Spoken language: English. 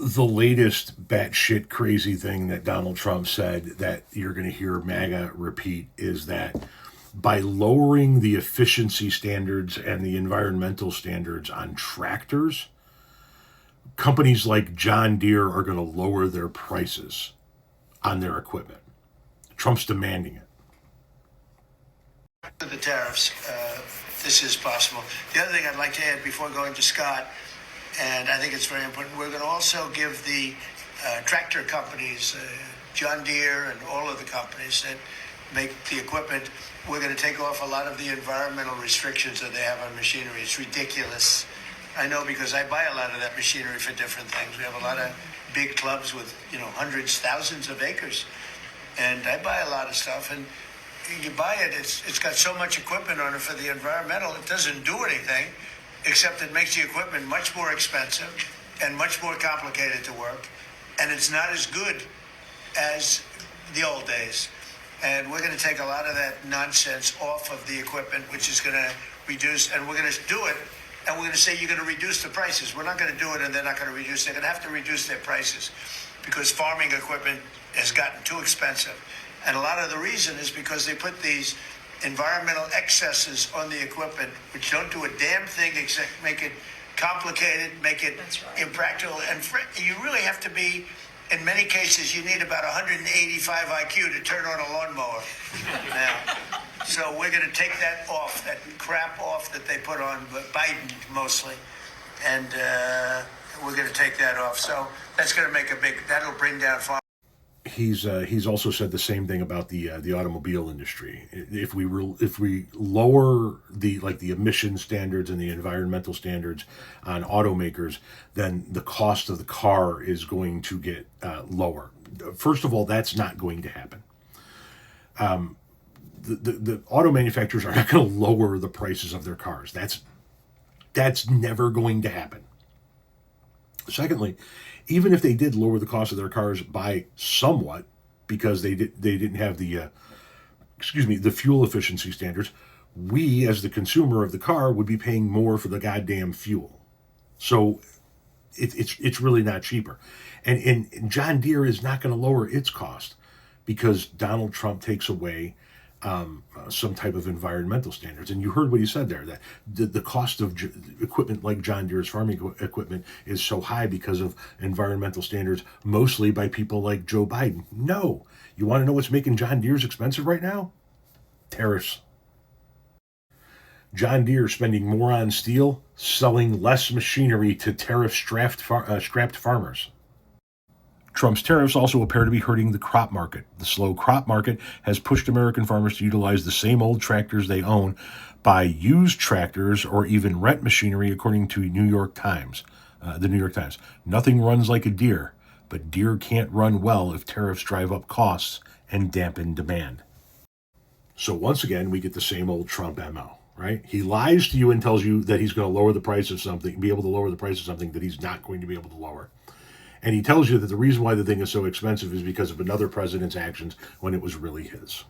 The latest batshit crazy thing that Donald Trump said that you're going to hear MAGA repeat is that by lowering the efficiency standards and the environmental standards on tractors, companies like John Deere are going to lower their prices on their equipment. Trump's demanding it. The tariffs, this is possible. The other thing I'd like to add before going to Scott, and I think it's very important, we're going to also give the tractor companies, John Deere and all of the companies that make the equipment, we're going to take off a lot of the environmental restrictions that they have on machinery. It's ridiculous. I know because I buy a lot of that machinery for different things. We have a lot of big clubs with, hundreds, thousands of acres. And I buy a lot of stuff, and you buy it, it's got so much equipment on it for the environmental, it doesn't do anything, except it makes the equipment much more expensive and much more complicated to work. And it's not as good as the old days. And we're going to take a lot of that nonsense off of the equipment, which is going to reduce, and we're going to do it, and we're going to say you're going to reduce the prices. We're not going to do it and they're not going to reduce. They're going to have to reduce their prices because farming equipment has gotten too expensive. And a lot of the reason is because they put these environmental excesses on the equipment, which don't do a damn thing except make it complicated, make it impractical. And you really have to be, in many cases, you need about 185 IQ to turn on a lawnmower now. So we're going to take that off, that crap off that they put on Biden mostly. And we're going to take that off. So that's going to make that'll bring down farm. He's also said the same thing about the automobile industry. If we lower the emission standards and the environmental standards on automakers, then the cost of the car is going to get lower. First of all, that's not going to happen. The auto manufacturers are not going to lower the prices of their cars. That's never going to happen. Secondly, even if they did lower the cost of their cars by somewhat, because they didn't have the fuel efficiency standards, we as the consumer of the car would be paying more for the goddamn fuel. So it's really not cheaper. And John Deere is not going to lower its cost because Donald Trump takes away some type of environmental standards. And you heard what he said there, that the cost of equipment like John Deere's farming equipment is so high because of environmental standards, mostly by people like Joe Biden. No. You want to know what's making John Deere's expensive right now? Tariffs. John Deere spending more on steel, selling less machinery to tariff-strapped farmers. Trump's tariffs also appear to be hurting the crop market. The slow crop market has pushed American farmers to utilize the same old tractors they own, buy used tractors, or even rent machinery, according to the New York Times. Nothing runs like a Deere, but Deere can't run well if tariffs drive up costs and dampen demand. So once again, we get the same old Trump MO, right? He lies to you and tells you that he's going to lower the price of something, be able to lower the price of something that he's not going to be able to lower. And he tells you that the reason why the thing is so expensive is because of another president's actions when it was really his.